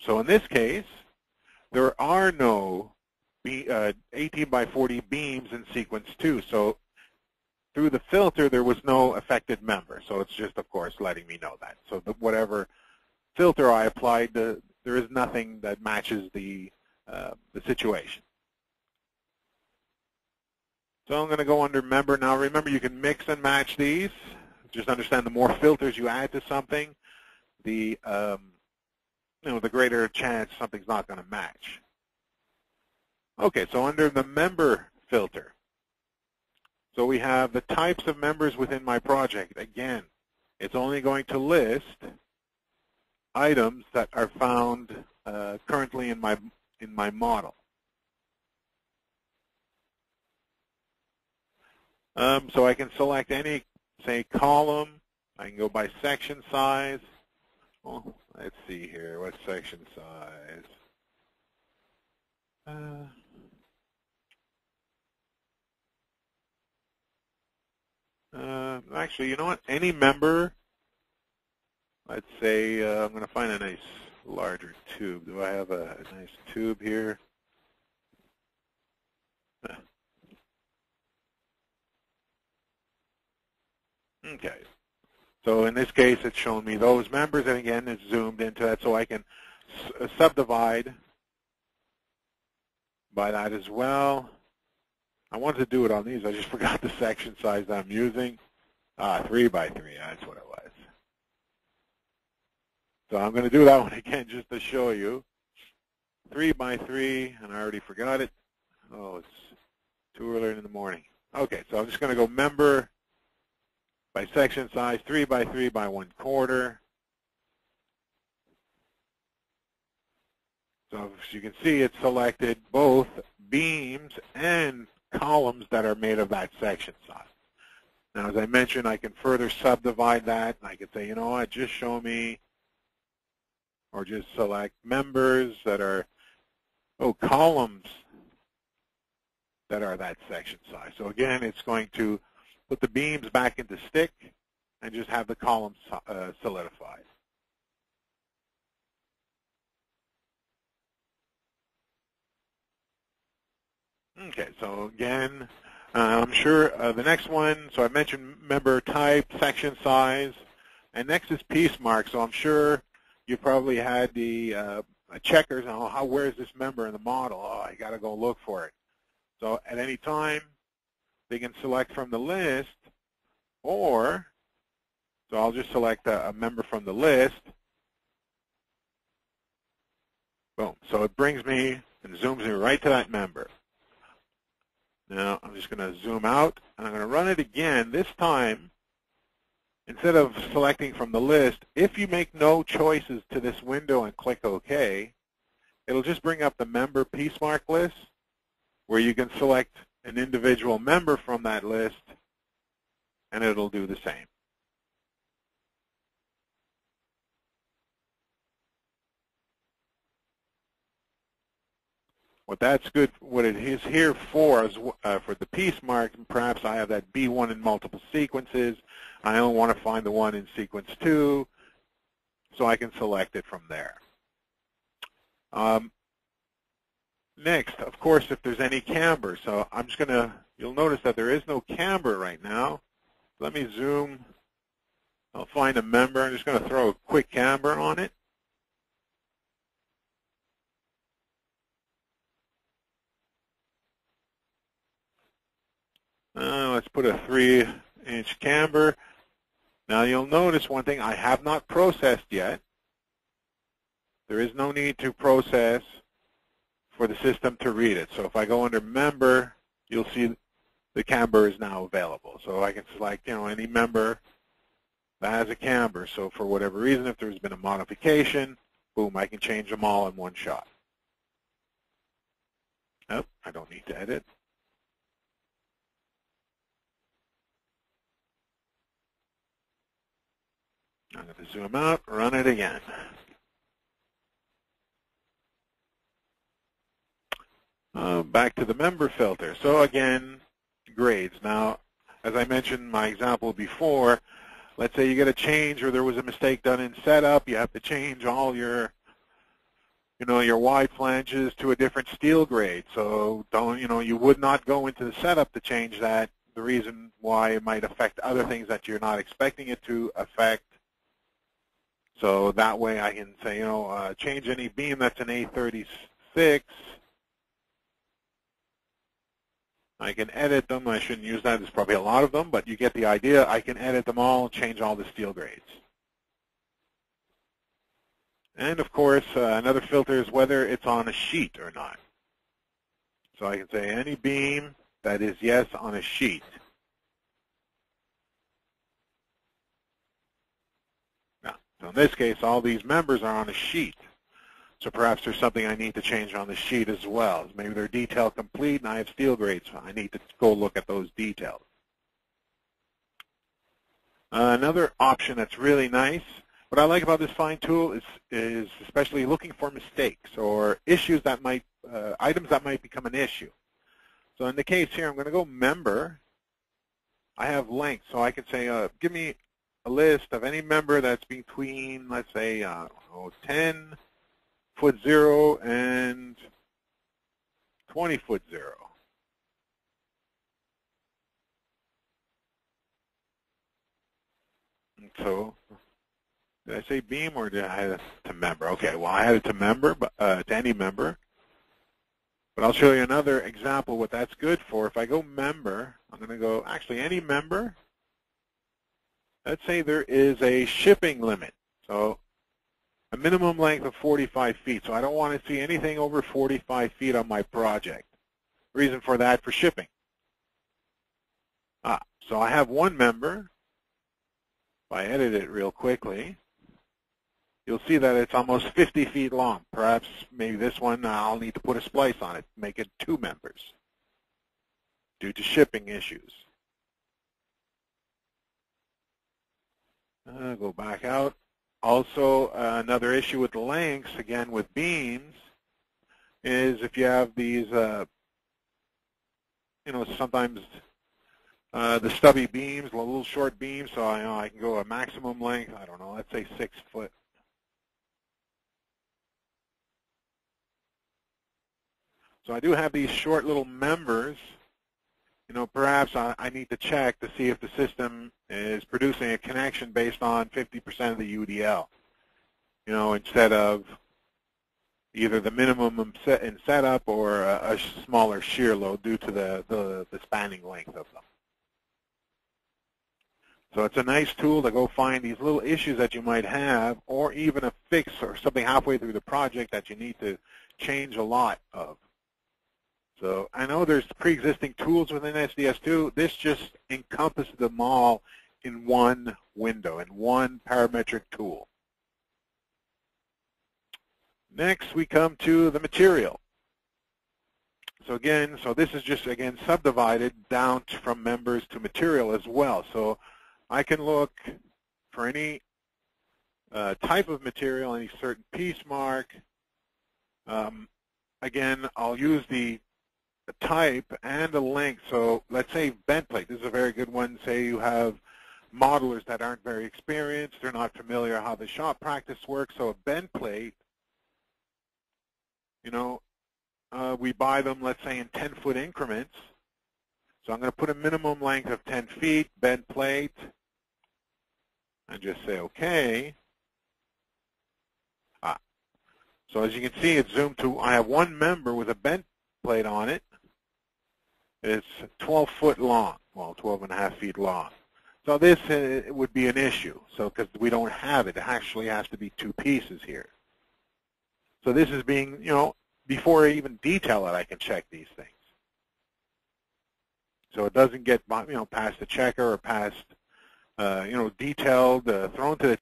So in this case, there are no 18 by 40 beams in sequence 2. So through the filter, there was no affected member. So it's just, of course, letting me know that. So whatever filter I applied, there is nothing that matches the situation. So I'm going to go under member. Now remember, you can mix and match these. Just understand the more filters you add to something, the the greater chance something's not going to match. Okay, so under the member filter, so we have the types of members within my project. Again, it's only going to list items that are found currently in my model. So I can select any, say, column. I can go by section size. Well, let's see here. What section size? Actually, you know what? Any member, let's say I'm going to find a nice larger tube. Do I have a nice tube here? Okay. So in this case, it's shown me those members, and again, it's zoomed into that, so I can subdivide by that as well. I wanted to do it on these. I just forgot the section size that I'm using. 3 by 3, that's what it was. So I'm going to do that one again just to show you. 3 by 3, and I already forgot it. Oh, it's too early in the morning. Okay, so I'm just going to go member by section size, 3 by 3 by 1/4. So as you can see, it's selected both beams and columns that are made of that section size. Now, as I mentioned, I can further subdivide that, and I can say, you know what, just show me, or just select members that are, columns that are that section size. So again, it's going to put the beams back into stick and just have the columns solidified. Okay, so again, I'm sure the next one, so I mentioned member type, section size, and next is piece mark. So I'm sure you probably had the checkers on where is this member in the model? Oh, I got to go look for it. So at any time, they can select from the list, or, so I'll just select a member from the list. Boom. So it brings me and zooms me right to that member. Now I'm just going to zoom out, and I'm going to run it again. This time, instead of selecting from the list, if you make no choices to this window and click OK, it'll just bring up the member piece mark list, where you can select an individual member from that list, and it'll do the same. What that's good, what it is here for is for the piece mark, and perhaps I have that B1 in multiple sequences. I only want to find the one in sequence 2, so I can select it from there. Next, of course, if there's any camber. So I'm just going to, you'll notice that there is no camber right now. Let me zoom. I'll find a member. I'm just going to throw a quick camber on it. Let's put a 3-inch camber. Now you'll notice one thing, I have not processed yet. There is no need to process for the system to read it. So if I go under member, you'll see the camber is now available. So I can select, any member that has a camber. So for whatever reason, if there's been a modification, boom, I can change them all in one shot. Oh, I don't need to edit. I'm going to zoom out, run it again. Back to the member filter. So again, grades. Now, as I mentioned in my example before, let's say you get a change or there was a mistake done in setup. You have to change all your your wide flanges to a different steel grade. So don't, you would not go into the setup to change that. The reason why it might affect other things that you're not expecting it to affect. So that way I can say, change any beam that's an A36. I can edit them. I shouldn't use that. There's probably a lot of them, but you get the idea. I can edit them all, change all the steel grades. And of course, another filter is whether it's on a sheet or not. So I can say any beam that is yes on a sheet. Now, so in this case, all these members are on a sheet. So perhaps there's something I need to change on the sheet as well. Maybe they're detail complete and I have steel grades. So I need to go look at those details. Another option that's really nice, what I like about this find tool is especially looking for mistakes or issues that might, items that might become an issue. So in the case here, I'm going to go member. I have length, so I can say, give me a list of any member that's between, let's say, 10 foot 0 and 20 foot 0. And so, did I say beam or did I have it to member? Okay, well I had it to member, to any member. But I'll show you another example what that's good for. If I go member, I'm going to go actually any member. Let's say there is a shipping limit. So a minimum length of 45 feet. So I don't want to see anything over 45 feet on my project. Reason for that, for shipping. So I have one member. If I edit it real quickly, you'll see that it's almost 50 feet long. Perhaps maybe this one I'll need to put a splice on it, make it 2 members due to shipping issues. Go back out. Also, another issue with the lengths, again with beams, is if you have these, sometimes the stubby beams, the little short beams, so I can go a maximum length, I don't know, let's say 6 foot. So I do have these short little members. Perhaps I need to check to see if the system is producing a connection based on 50% of the UDL. Instead of either the minimum in setup or a smaller shear load due to the spanning length of them. So it's a nice tool to go find these little issues that you might have, or even a fix or something halfway through the project that you need to change a lot of. So I know there's pre-existing tools within SDS2. This just encompasses them all in one window, in one parametric tool. Next, we come to the material. So again, this is just, again, subdivided down from members to material as well. So I can look for any type of material, any certain piece mark. Again, I'll use the type and the length. So let's say bent plate. This is a very good one. Say you have modelers that aren't very experienced. They're not familiar how the shop practice works. So a bent plate, we buy them, let's say, in 10-foot increments. So I'm going to put a minimum length of 10 feet, bent plate, and just say OK. So as you can see, it's zoomed to, I have one member with a bent plate on it. It's 12 foot long, well, 12.5 feet long. So this would be an issue. So because we don't have it, it actually has to be 2 pieces here. So this is being, before I even detail it, I can check these things. So it doesn't get, past the checker or past, detailed, thrown to the